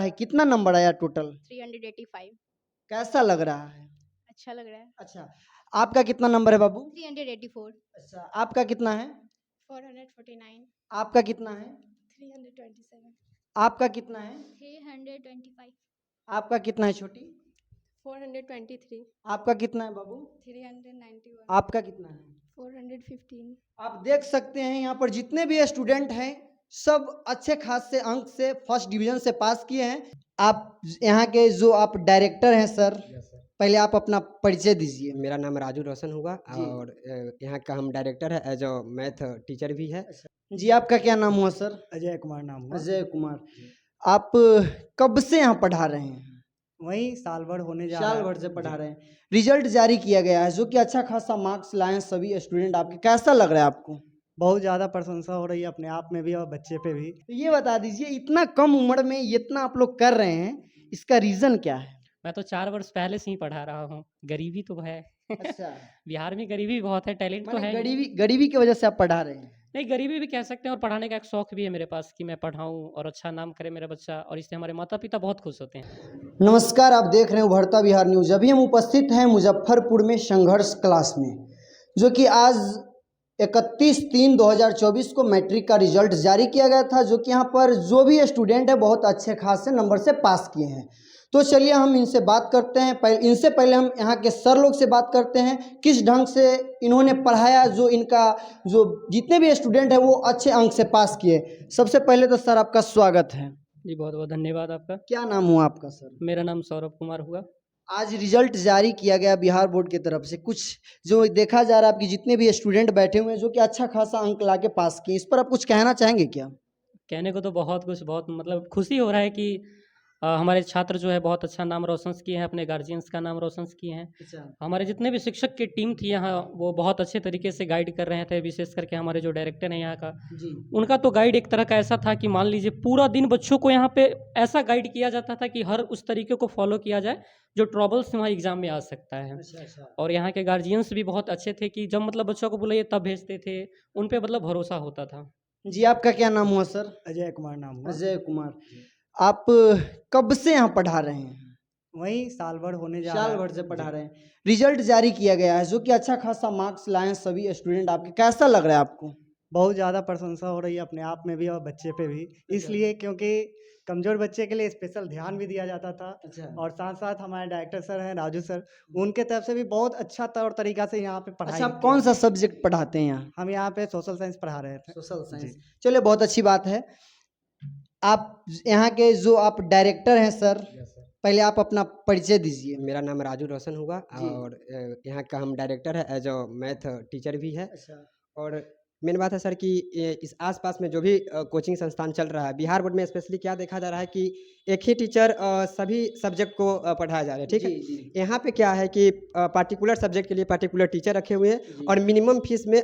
है, कितना नंबर आया टोटल? 385। कैसा लग रहा है? अच्छा लग रहा है। अच्छा, आपका कितना नंबर है बाबू? 384। अच्छा, आपका कितना है? 449। आपका कितना है? 327। आपका कितना है? 325। आपका कितना है छोटी? 423। आपका कितना है बाबू? 391। आपका कितना है? 415। आप देख सकते हैं यहाँ पर जितने भी स्टूडेंट हैं सब अच्छे खास से अंक से फर्स्ट डिवीजन से पास किए हैं। आप यहाँ के जो आप डायरेक्टर हैं सर, पहले आप अपना परिचय दीजिए। मेरा नाम राजू रोशन हुआ जी। और यहाँ का हम डायरेक्टर है, एज अ मैथ टीचर भी है। जी, आपका क्या नाम हुआ सर? अजय कुमार नाम हुआ। अजय कुमार। आप कब से यहाँ पढ़ा रहे हैं? वही साल भर होने जा रहा साल है। भर से पढ़ा रहे हैं। रिजल्ट जारी किया गया है जो कि अच्छा खासा मार्क्स लाए हैं सभी स्टूडेंट आपके, कैसा लग रहा है आपको? बहुत ज़्यादा प्रशंसा हो रही है अपने आप में भी और बच्चे पे भी। तो ये बता दीजिए इतना कम उम्र में इतना आप लोग कर रहे हैं, इसका रीजन क्या है? मैं तो 4 वर्ष पहले से ही पढ़ा रहा हूँ। गरीबी तो है। अच्छा, बिहार में गरीबी बहुत है, टैलेंट तो माने है ही। गरीबी गरीबी की वजह से आप पढ़ा रहे हैं? नहीं, गरीबी भी कह सकते हैं और पढ़ाने का एक शौक भी है मेरे पास कि मैं पढ़ाऊँ और अच्छा नाम करे मेरा बच्चा, और इससे हमारे माता-पिता बहुत खुश होते हैं। नमस्कार, आप देख रहे हैं उभरता बिहार न्यूज। अभी हम उपस्थित हैं मुजफ्फरपुर में संघर्ष क्लास में, जो कि आज 31/3/2024 को मैट्रिक का रिजल्ट जारी किया गया था, जो कि यहाँ पर जो भी स्टूडेंट है बहुत अच्छे खासे नंबर से पास किए हैं। तो चलिए हम इनसे बात करते हैं। इनसे पहले हम यहाँ के सर लोग से बात करते हैं किस ढंग से इन्होंने पढ़ाया, जो इनका जो जितने भी स्टूडेंट है वो अच्छे अंक से पास किए। सबसे पहले तो सर आपका स्वागत है। जी, बहुत-बहुत धन्यवाद आपका। क्या नाम हुआ आपका सर? मेरा नाम सौरभ कुमार हुआ। आज रिजल्ट जारी किया गया बिहार बोर्ड की तरफ से, कुछ जो देखा जा रहा है आपकी जितने भी स्टूडेंट बैठे हुए हैं जो कि अच्छा खासा अंक ला के पास किए, इस पर आप कुछ कहना चाहेंगे क्या? कहने को तो बहुत कुछ, बहुत मतलब खुशी हो रहा है कि हमारे छात्र जो है बहुत अच्छा नाम रोशन किए हैं, अपने गार्जियंस का नाम रोशन किए हैं। अच्छा, हमारे जितने भी शिक्षक की टीम थी यहाँ, वो बहुत अच्छे तरीके से गाइड कर रहे थे, विशेष करके हमारे जो डायरेक्टर हैं यहाँ का, जी उनका तो गाइड एक तरह का ऐसा था कि मान लीजिए पूरा दिन बच्चों को यहाँ पे ऐसा गाइड किया जाता था कि हर उस तरीके को फॉलो किया जाए जो ट्रबल्स वहाँ एग्जाम में आ सकता है। अच्छा अच्छा। और यहाँ के गार्जियंस भी बहुत अच्छे थे कि जब मतलब बच्चों को बुलाइए तब भेजते थे, उन पे मतलब भरोसा होता था। जी, आपका क्या नाम हुआ सर? अजय कुमार नाम हुआ। अजय कुमार। आप कब से यहाँ पढ़ा रहे हैं? वही साल भर होने जा रहा साल है। भर से पढ़ा रहे हैं। रिजल्ट जारी किया गया है जो कि अच्छा खासा मार्क्स लाए हैं सभी स्टूडेंट आपके, कैसा लग रहा है आपको? बहुत ज़्यादा प्रशंसा हो रही है अपने आप में भी और बच्चे पे भी, इसलिए क्योंकि कमज़ोर बच्चे के लिए स्पेशल ध्यान भी दिया जाता था। अच्छा। और साथ साथ हमारे डायरेक्टर सर हैं राजू सर, उनके तरफ से भी बहुत अच्छा तौर तरीका से यहाँ पे पढ़ाई अच्छा, आप की कौन सा जाती है। सब्जेक्ट पढ़ाते हैं यहाँ? हम यहाँ पे सोशल साइंस पढ़ा रहे थे। Social science. जी। चलिए बहुत अच्छी बात है। आप यहाँ के जो आप डायरेक्टर हैं सर, पहले आप अपना परिचय दीजिए। मेरा नाम राजू रोशन हुआ जी। और यहाँ का हम डायरेक्टर है, एज अ मैथ टीचर भी है। अच्छा। और मेन बात है सर कि इस आसपास में जो भी कोचिंग संस्थान चल रहा है बिहार बोर्ड में, स्पेशली क्या देखा जा रहा है कि एक ही टीचर सभी सब्जेक्ट को पढ़ाया जा रहा है, ठीक है। जी जी यहाँ पे क्या है कि पार्टिकुलर सब्जेक्ट के लिए पार्टिकुलर टीचर रखे हुए हैं जी। और मिनिमम फीस में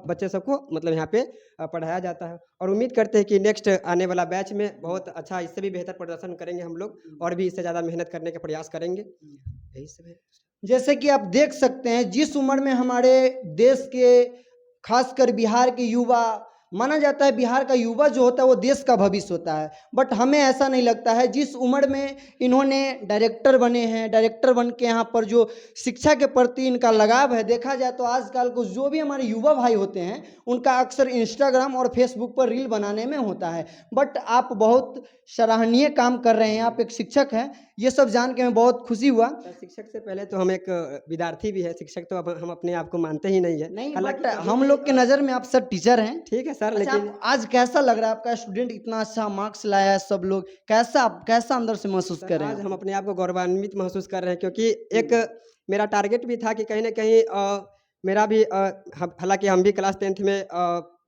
बच्चे सबको मतलब यहाँ पे पढ़ाया जाता है। और उम्मीद करते हैं कि नेक्स्ट आने वाला बैच में बहुत अच्छा, इससे भी बेहतर प्रदर्शन करेंगे हम लोग और भी इससे ज़्यादा मेहनत करने का प्रयास करेंगे। यही सब है। जैसे कि आप देख सकते हैं जिस उम्र में हमारे देश के खासकर बिहार के युवा, माना जाता है बिहार का युवा जो होता है वो देश का भविष्य होता है, बट हमें ऐसा नहीं लगता है। जिस उम्र में इन्होंने डायरेक्टर बने हैं, डायरेक्टर बन के यहाँ पर जो शिक्षा के प्रति इनका लगाव है, देखा जाए तो आजकल को जो भी हमारे युवा भाई होते हैं उनका अक्सर इंस्टाग्राम और फेसबुक पर रील बनाने में होता है। बट आप बहुत सराहनीय काम कर रहे हैं, आप एक शिक्षक हैं, ये सब जान के मैं बहुत खुशी हुआ। सर, शिक्षक से पहले तो हम एक विद्यार्थी भी है, शिक्षक तो अब हम अपने आप को मानते ही नहीं है। नहीं, हालांकि बट कभी हम भी, लोग के नज़र में आप सर टीचर हैं। ठीक है सर, अच्छा, लेकिन आप आज कैसा लग रहा है आपका स्टूडेंट इतना अच्छा मार्क्स लाया है, सब लोग कैसा कैसा अंदर से महसूस सर कर रहे आज हैं? हम अपने आप को गौरवान्वित महसूस कर रहे हैं क्योंकि एक मेरा टारगेट भी था कि कहीं ना कहीं मेरा भी हालांकि हम भी क्लास 10th में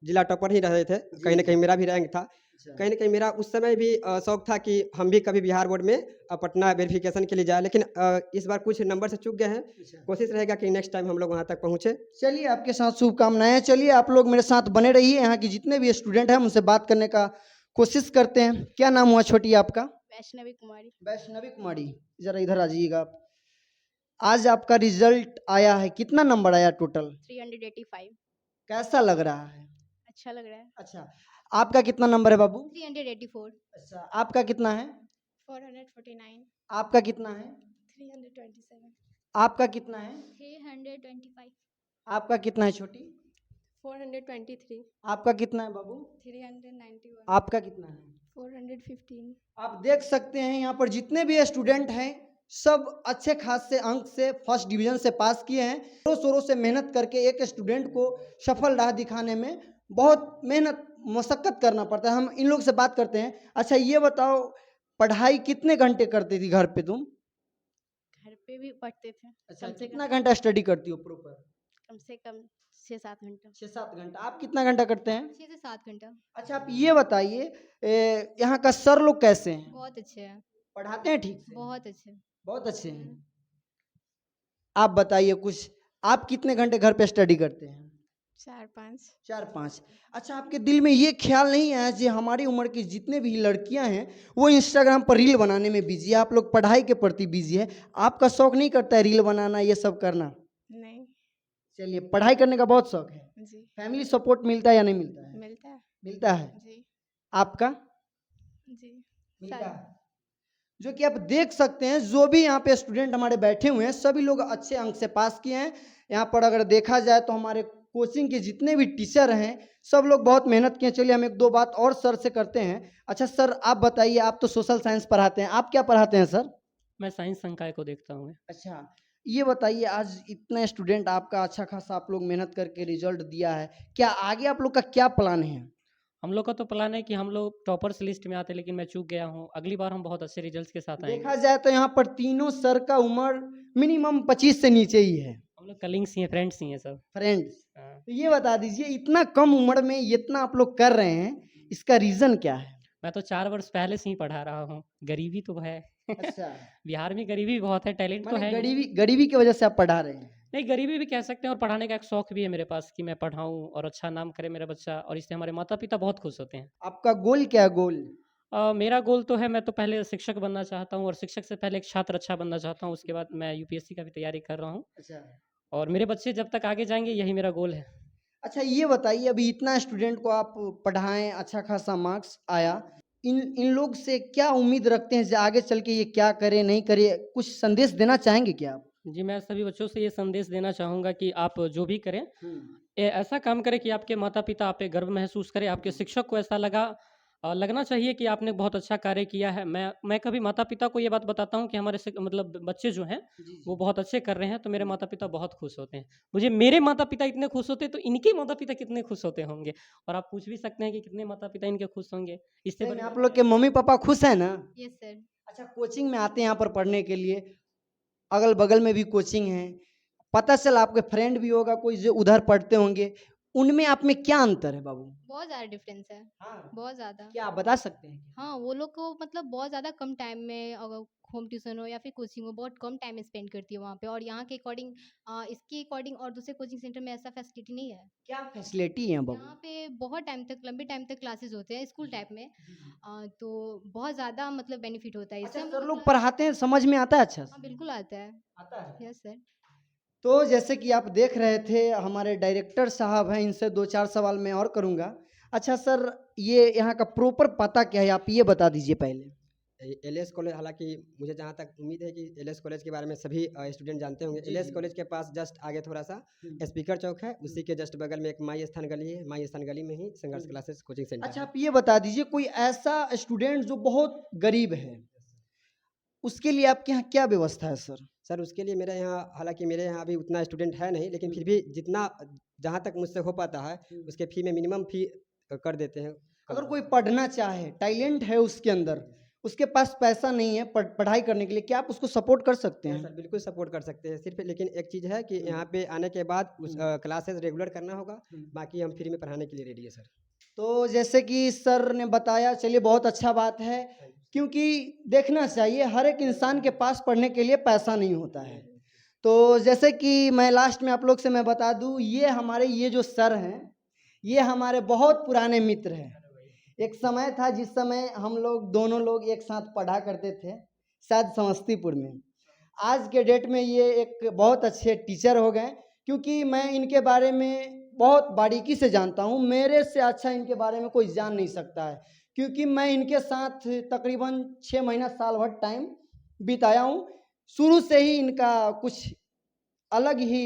जिला टॉपर ही रहे थे, कहीं ना कहीं मेरा भी रैंक था। कहीं ना कहीं मेरा उस समय भी शौक था कि हम भी कभी बिहार बोर्ड में पटना वेरिफिकेशन के लिए जाए, लेकिन इस बार कुछ नंबर से चूक गए हैं। कोशिश रहेगा कि नेक्स्ट टाइम हम लोग वहाँ तक पहुँचे। चलिए आपके साथ शुभकामनाएं। चलिए आप लोग मेरे साथ बने रहिए, यहाँ की जितने भी स्टूडेंट हैं उनसे बात करने का कोशिश करते हैं। क्या नाम हुआ छोटी आपका? वैष्णवी कुमारी। वैष्णवी कुमारी, जरा इधर आ जाइएगा आप। आज आपका रिजल्ट आया है, कितना नंबर आया टोटल? 385। कैसा लग रहा है? अच्छा लग रहा है। अच्छा, आपका कितना नंबर है बाबू? 384। अच्छा, आपका कितना है? 449. आपका कितना है? 327. आपका कितना है? 325. आपका कितना है छोटी? 423. आपका कितना है बाबू? 391. आपका कितना है? 415. आप देख सकते हैं यहाँ पर जितने भी स्टूडेंट हैं सब अच्छे खास से अंक से फर्स्ट डिवीजन से पास किए हैं। जोरों शोरों से मेहनत करके एक स्टूडेंट को सफल राह दिखाने में बहुत मेहनत मशक्कत करना पड़ता है। हम इन लोग से बात करते हैं। अच्छा ये बताओ, पढ़ाई कितने घंटे करती थी घर पे तुम? घर पे भी पढ़ते थे। अच्छा कम से कितना घंटा स्टडी करती हो प्रॉपर? कम से कम 6-7 घंटा। 6-7 घंटा। आप कितना घंटा करते हैं? 6 से 7 घंटा। अच्छा आप ये बताइए, यहाँ का सर लोग कैसे हैं? बहुत अच्छे हैं। पढ़ाते हैं ठीक से? बहुत अच्छे। बहुत अच्छे हैं। आप बताइए कुछ, आप कितने घंटे घर पे स्टडी करते हैं? 4-5। 4-5। अच्छा आपके दिल में ये ख्याल नहीं आया कि हमारी उम्र की जितने भी लड़कियां हैं वो इंस्टाग्राम पर रील बनाने में बिजी है, आप लोग पढ़ाई के प्रति बिजी है, आपका शौक नहीं करता है रील बनाना ये सब करना? नहीं। चलिए पढ़ाई करने का बहुत शौक है। जी। फैमिली सपोर्ट मिलता है या नहीं मिलता है? मिलता है। मिलता है। जी। आपका? जी। मिलता है। जो कि आप देख सकते हैं जो भी यहाँ पे स्टूडेंट हमारे बैठे हुए हैं सभी लोग अच्छे अंक से पास किए हैं। यहाँ पर अगर देखा जाए तो हमारे कोचिंग के जितने भी टीचर हैं सब लोग बहुत मेहनत किए। चलिए हम एक दो बात और सर से करते हैं। अच्छा सर आप बताइए, आप तो सोशल साइंस पढ़ाते हैं, आप क्या पढ़ाते हैं सर? मैं साइंस संकाय को देखता हूँ। अच्छा ये बताइए, आज इतना स्टूडेंट आपका अच्छा खासा आप लोग मेहनत करके रिजल्ट दिया है, क्या आगे आप लोग का क्या प्लान है? हम लोग का तो प्लान है कि हम लोग टॉपर्स लिस्ट में आते, लेकिन मैं चूक गया हूँ। अगली बार हम बहुत अच्छे रिजल्ट्स के साथ आएंगे। देखा जाए तो यहाँ पर तीनों सर का उम्र मिनिमम 25 से नीचे ही है। हम लोग कलिंग्स ही हैं, फ्रेंड्स ही हैं सब। फ्रेंड्स, हाँ। तो ये बता दीजिए इतना कम उम्र में इतना आप लोग कर रहे हैं, इसका रीजन क्या है? मैं तो 4 वर्ष पहले से ही पढ़ा रहा हूँ। गरीबी तो है। अच्छा बिहार में गरीबी बहुत है, टैलेंट तो माने है ही। गरीबी की वजह से आप पढ़ा रहे हैं? नहीं, गरीबी भी कह सकते हैं, और पढ़ाने का एक शौक भी है मेरे पास कि मैं पढ़ाऊँ और अच्छा नाम करे मेरा बच्चा, और इससे हमारे माता पिता बहुत खुश होते हैं। आपका गोल क्या है? गोल? मेरा गोल तो है, मैं तो पहले शिक्षक बनना चाहता हूँ, और शिक्षक से पहले एक छात्र अच्छा बनना चाहता हूँ। उसके बाद मैं यूपीएससी का भी तैयारी कर रहा हूँ, अच्छा और मेरे बच्चे जब तक आगे जाएंगे यही मेरा गोल है। अच्छा ये बताइए, अभी इतना स्टूडेंट को आप पढ़ाएं, अच्छा खासा मार्क्स आया, इन लोग से क्या उम्मीद रखते हैं जो आगे चल के ये क्या करे नहीं करे, कुछ संदेश देना चाहेंगे क्या आप? जी, मैं सभी बच्चों से ये संदेश देना चाहूँगा कि आप जो भी करें, ऐसा काम करें कि आपके माता पिता आप पे गर्व महसूस करें, आपके शिक्षक को ऐसा लगना चाहिए कि आपने बहुत अच्छा कार्य किया है। मैं कभी माता पिता को ये बात बताता हूँ कि हमारे मतलब बच्चे जो हैं वो बहुत अच्छे कर रहे हैं, तो मेरे माता पिता बहुत खुश होते हैं। मुझे मेरे माता पिता इतने खुश होते हैं तो इनके माता पिता कितने खुश होते होंगे। और आप पूछ भी सकते हैं कि कितने माता पिता इनके खुश होंगे। इससे बड़ी आप लोग के मम्मी पापा खुश है ना? Yes sir. अच्छा कोचिंग में आते हैं यहाँ पर पढ़ने के लिए, अगल बगल में भी कोचिंग है, पता चला आपके फ्रेंड भी होगा कोई जो उधर पढ़ते होंगे, उनमें आप में क्या अंतर है बाबू? बहुत ज़्यादा डिफरेंस है। हाँ बहुत ज़्यादा। क्या आप बता सकते हैं? हाँ, वो लोग को मतलब बहुत ज़्यादा कम टाइम में अगर होम ट्यूशन हो या फिर कोचिंग हो, बहुत कम टाइम स्पेंड करती है वहाँ पे, और यहाँ के अकॉर्डिंग इसके अकॉर्डिंग और दूसरे कोचिंग सेंटर में ऐसा फैसिलिटी नहीं है। क्या फैसिलिटी है बाबू? यहाँ पे बहुत टाइम तक, लंबे टाइम तक क्लासेस होते हैं स्कूल टाइप में। तो बहुत ज़्यादा मतलब बेनिफिट होता है अच्छा इससे। सर लोग पढ़ाते हैं, समझ में आता है अच्छा हाँ से? बिल्कुल आता है। आता है। Yes sir. तो जैसे कि आप देख रहे थे हमारे डायरेक्टर साहब हैं, इनसे 2-4 सवाल मैं और करूंगा। अच्छा सर ये यहाँ का प्रॉपर पता क्या है आप ये बता दीजिए पहले। एलएस कॉलेज, हालांकि मुझे जहाँ तक उम्मीद है कि एलएस कॉलेज के बारे में सभी स्टूडेंट जानते होंगे। एलएस कॉलेज के पास जस्ट आगे थोड़ा सा स्पीकर चौक है, उसी के जस्ट बगल में एक माई स्थान गली है। माई स्थान गली में ही संघर्ष क्लासेस कोचिंग सेंटर अच्छा है। आप ये बता दीजिए, कोई ऐसा स्टूडेंट जो बहुत गरीब है उसके लिए आपके यहाँ क्या व्यवस्था है सर? सर उसके लिए मेरे यहाँ, हालांकि मेरे यहाँ अभी उतना स्टूडेंट है नहीं, लेकिन फिर भी जितना जहाँ तक मुझसे हो पाता है उसके फी में मिनिमम फी कर देते हैं। अगर कोई पढ़ना चाहे, टैलेंट है उसके अंदर, उसके पास पैसा नहीं है पढ़ाई करने के लिए, क्या आप उसको सपोर्ट कर सकते हाँ हैं? सर बिल्कुल सपोर्ट कर सकते हैं। सिर्फ लेकिन एक चीज़ है कि यहाँ पे आने के बाद उस क्लासेस रेगुलर करना होगा, बाकी हम फ्री में पढ़ाने के लिए रेडी है सर। तो जैसे कि सर ने बताया, चलिए बहुत अच्छा बात है, क्योंकि देखना चाहिए हर एक इंसान के पास पढ़ने के लिए पैसा नहीं होता है। तो जैसे कि मैं लास्ट में आप लोग से मैं बता दूं, ये हमारे ये जो सर हैं ये हमारे बहुत पुराने मित्र हैं। एक समय था जिस समय हम लोग दोनों लोग एक साथ पढ़ा करते थे, शायद समस्तीपुर में। आज के डेट में ये एक बहुत अच्छे टीचर हो गए, क्योंकि मैं इनके बारे में बहुत बारीकी से जानता हूँ। मेरे से अच्छा इनके बारे में कोई जान नहीं सकता है, क्योंकि मैं इनके साथ तकरीबन 6 महीना साल भर टाइम बिताया हूँ। शुरू से ही इनका कुछ अलग ही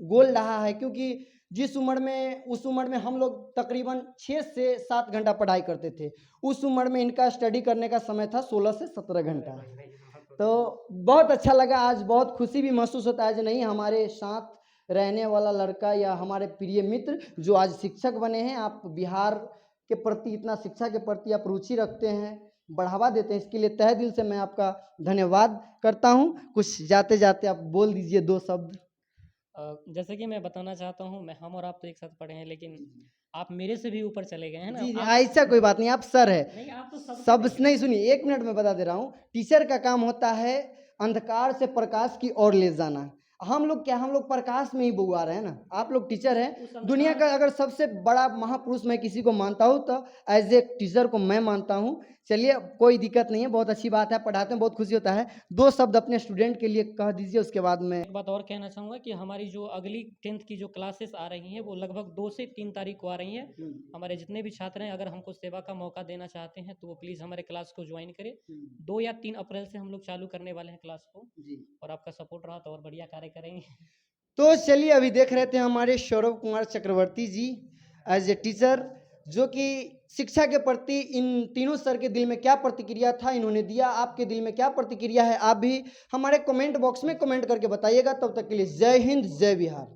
गोल रहा है, क्योंकि जिस उम्र में उस उम्र में हम लोग तकरीबन 6 से 7 घंटा पढ़ाई करते थे, उस उम्र में इनका स्टडी करने का समय था 16 से 17 घंटा। तो बहुत अच्छा लगा, आज बहुत खुशी भी महसूस होता है जो नहीं हमारे साथ रहने वाला लड़का या हमारे प्रिय मित्र जो आज शिक्षक बने हैं। आप बिहार के प्रति इतना शिक्षा के प्रति आप रुचि रखते हैं, बढ़ावा देते हैं, इसके लिए तहे दिल से मैं आपका धन्यवाद करता हूं। कुछ जाते जाते आप बोल दीजिए 2 शब्द। जैसे कि मैं बताना चाहता हूँ, मैं हम और आप तो एक साथ पढ़े हैं, लेकिन आप मेरे से भी ऊपर चले गए हैं ना। जी जी, आप ऐसा कोई बात नहीं, आप सर है। नहीं, आप तो सब नहीं, सुनिए 1 मिनट में बता दे रहा हूँ। टीचर का काम होता है अंधकार से प्रकाश की ओर ले जाना। हम लोग क्या, हम लोग प्रकाश में ही बुआ रहे हैं ना। आप लोग टीचर हैं। दुनिया का अगर सबसे बड़ा महापुरुष मैं किसी को मानता हूँ तो एज ए टीचर को मैं मानता हूँ। चलिए कोई दिक्कत नहीं है, बहुत अच्छी बात है, पढ़ाते हैं, बहुत खुशी होता है। 2 शब्द अपने स्टूडेंट के लिए कह दीजिए, उसके बाद में एक बात और कहना चाहूँगा कि हमारी जो अगली 10th की जो क्लासेस आ रही हैं वो लगभग 2 से 3 तारीख को आ रही हैं। हमारे जितने भी छात्र हैं, अगर हमको सेवा का मौका देना चाहते हैं तो वो प्लीज़ हमारे क्लास को ज्वाइन करें। 2 या 3 अप्रैल से हम लोग चालू करने वाले हैं क्लास को, और आपका सपोर्ट रहा तो और बढ़िया कार्य करेंगे। तो चलिए अभी देख रहे थे हमारे सौरभ कुमार चक्रवर्ती जी एज ए टीचर, जो कि शिक्षा के प्रति इन तीनों सर के दिल में क्या प्रतिक्रिया था इन्होंने दिया। आपके दिल में क्या प्रतिक्रिया है आप भी हमारे कमेंट बॉक्स में कमेंट करके बताइएगा। तब तक के लिए जय हिंद, जय बिहार।